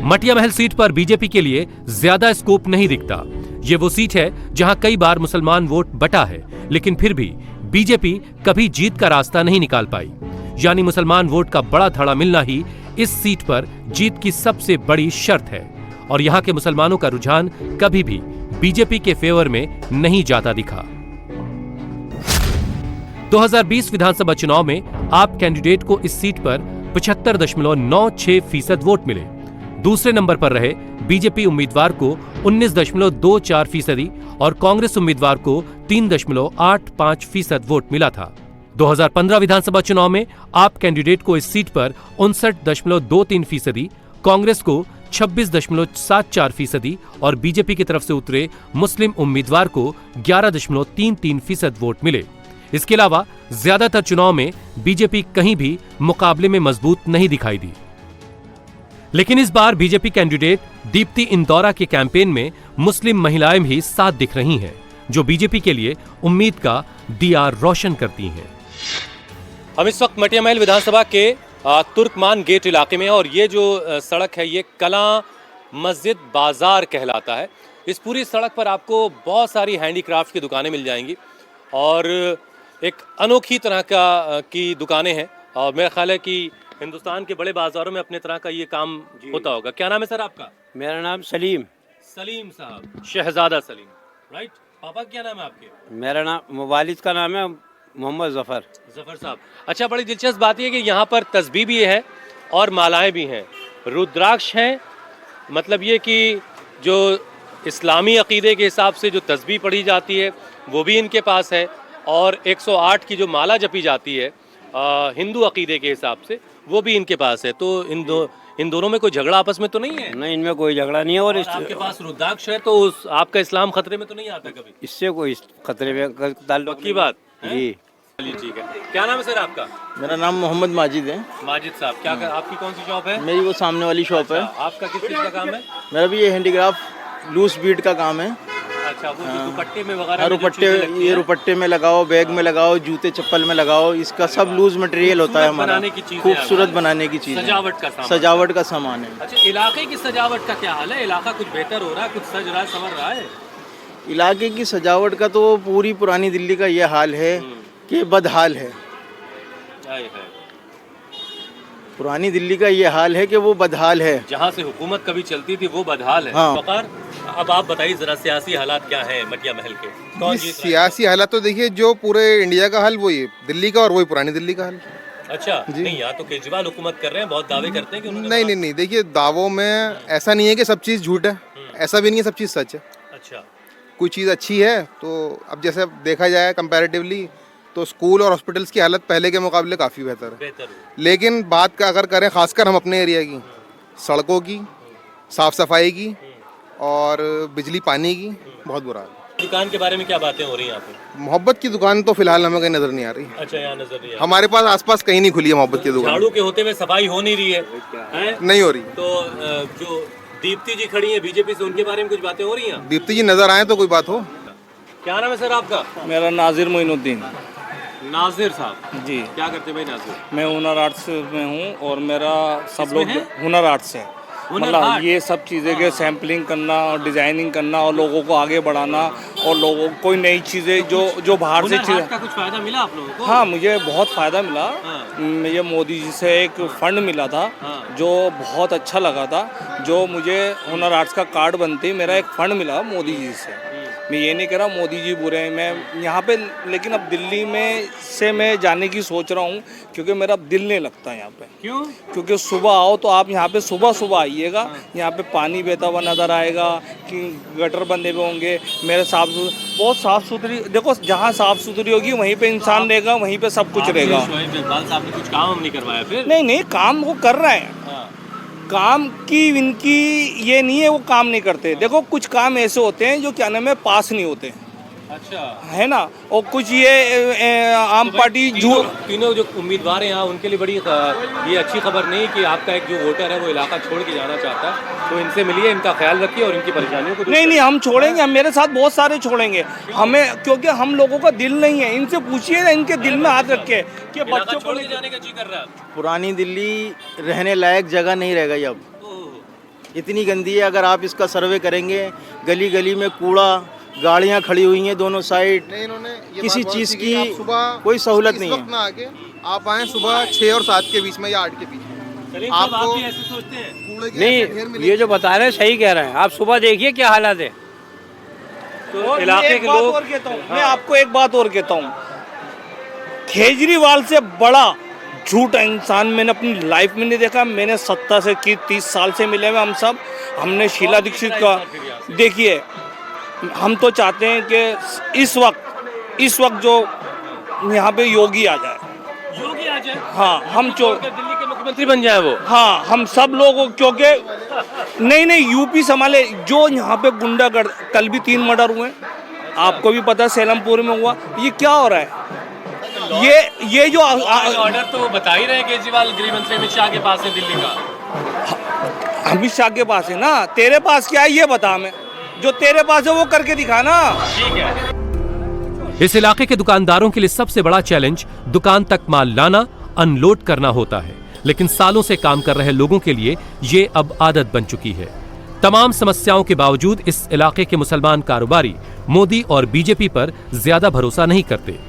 मटिया महल सीट पर बीजेपी के लिए ज्यादा स्कोप नहीं दिखता। ये वो सीट है जहां कई बार मुसलमान वोट बटा है, लेकिन फिर भी बीजेपी कभी जीत का रास्ता नहीं निकाल पाई। यानी मुसलमान वोट का बड़ा धड़ा मिलना ही इस सीट पर जीत की सबसे बड़ी शर्त है। और यहां के मुसलमानों का रुझान कभी भी बीजेपी के फेवर में नहीं जाता दिखा। 2020 विधानसभा चुनाव में आप कैंडिडेट को इस सीट पर 75.96% वोट मिले। दूसरे नंबर पर रहे बीजेपी उम्मीदवार को 19.24% और कांग्रेस उम्मीदवार को 3.85% वोट मिला था। 2015 विधानसभा चुनाव में आप कैंडिडेट को इस सीट पर 59.23%, कांग्रेस को 26.74% और बीजेपी की तरफ से उतरे मुस्लिम उम्मीदवार को 11.33% वोट मिले। इसके अलावा ज्यादातर चुनाव में बीजेपी कहीं भी मुकाबले में मजबूत नहीं दिखाई दी। लेकिन इस बार बीजेपी कैंडिडेट दीप्ति इंदौरा के कैंपेन में मुस्लिम महिलाएं भी साथ दिख रही हैं, जो बीजेपी के लिए उम्मीद का दिया रोशन करती हैं। हम इस वक्त मटिया महल विधानसभा के तुर्कमान गेट इलाके में, और ये जो सड़क है ये कला मस्जिद बाजार कहलाता है। इस पूरी सड़क पर आपको बहुत सारी हैंडीक्राफ्ट की दुकानें मिल जाएंगी और एक अनोखी तरह की दुकानें हैं। और मेरा ख्याल है कि हिंदुस्तान के बड़े बाजारों में अपने तरह का ये काम होता होगा। क्या नाम है सर आपका? मेरा नाम सलीम साहब, शहजादा सलीम, राइट। पापा क्या नाम है आपके? मेरा नाम, वालिद का नाम है मोहम्मद जफर साहब। अच्छा, बड़ी दिलचस्प बात यह कि यहाँ पर तस्बीह भी है और मालाएं भी हैं, रुद्राक्ष हैं। मतलब ये कि जो इस्लामी अकीदे के हिसाब से जो तस्बीह पढ़ी जाती है वो भी इनके पास है, और 108 की जो माला जपी जाती है हिंदू अकीदे के हिसाब से वो भी इनके पास है। तो इन दोनों में कोई झगड़ा आपस में तो नहीं है? नहीं, इनमें कोई झगड़ा नहीं है। और आपके पास रुद्राक्ष है तो आपका इस्लाम खतरे में तो नहीं आता कभी? इससे कोई खतरे में ताल्लुक की बात जी। चलिए ठीक है। क्या नाम है सर आपका? मेरा नाम मोहम्मद माजिद है। माजिद साहब, क्या आपकी कौन सी शॉप है? मेरी वो सामने वाली शॉप है। आपका किस चीज़ का काम है? मेरा भी ये हैंडीक्राफ्ट लूज बीट का काम है। अच्छा, वो जो दुपट्टे में वगैरह ये रुपट्टे में लगाओ, बैग में लगाओ, जूते चप्पल में लगाओ, इसका सब लूज मटेरियल होता है हमारा। खूबसूरत बनाने की चीज़, सजावट का सामान है। अच्छा, इलाके की सजावट का क्या हाल है? इलाका कुछ बेहतर हो रहा है, कुछ सज रहा है, संवर रहा है? इलाके की सजावट का तो पूरी पुरानी दिल्ली का ये हाल है कि बदहाल है। पुरानी दिल्ली का ये हाल है कि वो बदहाल है। जहाँ से हुकूमत कभी चलती थी वो बदहाल है। हाँ। अब आप बताइए जरा, सियासी हालात क्या हैं मटिया महल के? कौन जीत? सियासी हालात तो देखिए, जो पूरे इंडिया का हाल वही दिल्ली का, और वही पुरानी दिल्ली का हाल। अच्छा नहीं, यहाँ तो केजरीवाल हुकूमत कर रहे हैं, बहुत दावे करते हैं कि उन्होंने नहीं, देखिए दावों में ऐसा नहीं है कि सब चीज़ झूठ है, ऐसा भी नहीं है सब चीज़ सच है। अच्छा, कोई चीज़ अच्छी है तो अब जैसे देखा जाए कंपैरेटिवली तो स्कूल और हॉस्पिटल्स की हालत पहले के मुकाबले काफ़ी बेहतर है। लेकिन बात का अगर करें खासकर हम अपने एरिया की, सड़कों की, साफ़ सफाई की और बिजली पानी की, बहुत बुरा है। दुकान के बारे में क्या बातें हो रही हैं यहाँ पे? मोहब्बत की दुकान तो फिलहाल हमें कहीं नज़र नहीं आ रही। अच्छा, यहाँ नजर नहीं आ रही? हमारे पास आसपास कहीं नहीं खुली है मोहब्बत की दुकान। झाड़ू के होते हुए सफाई हो नहीं रही है? नहीं हो रही। तो जो दीप्ति जी खड़ी है बीजेपी से, उनके बारे में कुछ बातें हो रही हैं? दीप्ति जी नजर आए तो कोई बात हो। क्या नाम है सर आपका? मेरा नाजिर मोइनुद्दीन। नाजिर साहब जी। क्या करते हैं भाई नाजिर? मैं हुनर आर्ट्स में हूँ और मेरा सब लोग हुनर आर्ट्स है। मतलब ये सब चीज़ें के सैम्पलिंग करना और डिज़ाइनिंग करना और लोगों को आगे बढ़ाना और लोगों को कोई नई चीज़ें जो बाहर से चीज़ें। का कुछ फ़ायदा मिला आप लोगों को? हाँ, मुझे बहुत फ़ायदा मिला। मुझे मोदी जी से एक फ़ंड मिला था जो बहुत अच्छा लगा था। जो मुझे हुनर आर्ट्स का कार्ड बनते ही मेरा एक फ़ंड मिला मोदी जी से। मैं ये नहीं कह रहा मोदी जी बुरे हैं, मैं यहाँ पे, लेकिन अब दिल्ली में से मैं जाने की सोच रहा हूँ क्योंकि मेरा दिल नहीं लगता यहाँ पे। क्यों? क्योंकि सुबह आओ तो आप यहाँ पे सुबह आइएगा, यहाँ पे पानी बहता हुआ नज़र आएगा कि गटर बंदे हुए होंगे, मेरे बहुत साफ़ सुथरी। देखो, जहाँ साफ़ सुथरी होगी वहीं पे इंसान रहेगा, वहीं पे सब कुछ रहेगा। जसपाल साहब ने कुछ काम नहीं करवाया फिर? नहीं, काम वो कर रहे हैं। काम की इनकी ये नहीं है वो काम नहीं करते। देखो, कुछ काम ऐसे होते हैं जो क्या नाम है पास नहीं होते। अच्छा, है ना। और कुछ ये आम पार्टी तीनों जो उम्मीदवार हैं यहाँ, उनके लिए बड़ी ये अच्छी खबर नहीं कि आपका एक जो वोटर है वो इलाका छोड़ के जाना चाहता है। तो इनसे मिलिए, इनका ख्याल रखिए और इनकी परेशानियों को। नहीं, हम छोड़ेंगे। हम मेरे साथ बहुत सारे छोड़ेंगे हमें, क्योंकि हम लोगों का दिल नहीं है। इनसे पूछिए ना, इनके दिल में हाथ रख के कि बच्चों को जाने का जी कर रहा है। पुरानी दिल्ली रहने लायक जगह नहीं रह गई अब। इतनी गंदी है। अगर आप इसका सर्वे करेंगे, गली गली में कूड़ा, गाड़ियां खड़ी हुई हैं दोनों साइड, नहीं, इन्होंने ये किसी बात बहुत चीज़ अच्छी की आप सुबह कोई सहूलत इस नहीं वक्त है। ना आके आप आए सुबह 6 और 7 के बीच में या 8 के बीच में, आपको ऐसे सोचते हैं? कूड़े के ऐसे ढेर नहीं, मिलेंगे। ये जो बता रहे हैं सही कह रहे हैं। आप सुबह देखिए क्या हालत है। तो और इलाके मैं के एक बात लोग और कहता हूँ, मैं आपको एक बात और कहता हूँ, केजरीवाल से बड़ा झूठा इंसान मैंने अपनी लाइफ में नहीं देखा। मैंने 70 से 30 साल से मिले हुए हम सब, हमने शीला दीक्षित का देखिए। हम तो चाहते हैं कि इस वक्त जो यहाँ पे योगी आ जाए। योगी आ जाए, हाँ, हम दिल्ली के मुख्यमंत्री बन जाए वो। हाँ, हम सब लोग, क्योंकि नहीं यूपी संभाले। जो यहाँ पे गुंडागर्द, कल भी 3 मर्डर हुए, आपको भी पता है सेलमपुर में हुआ। ये क्या हो रहा है? ये जो ऑर्डर तो बता ही रहे केजरीवाल गृह मंत्री अमित शाह के पास है दिल्ली का। अमित शाह के पास है ना, तेरे पास क्या है ये बता हमें। जो तेरे पास है वो करके दिखा ना। ठीक है। इस इलाके के दुकानदारों के लिए सबसे बड़ा चैलेंज दुकान तक माल लाना, अनलोड करना होता है, लेकिन सालों से काम कर रहे लोगों के लिए ये अब आदत बन चुकी है। तमाम समस्याओं के बावजूद इस इलाके के मुसलमान कारोबारी मोदी और बीजेपी पर ज्यादा भरोसा नहीं करते।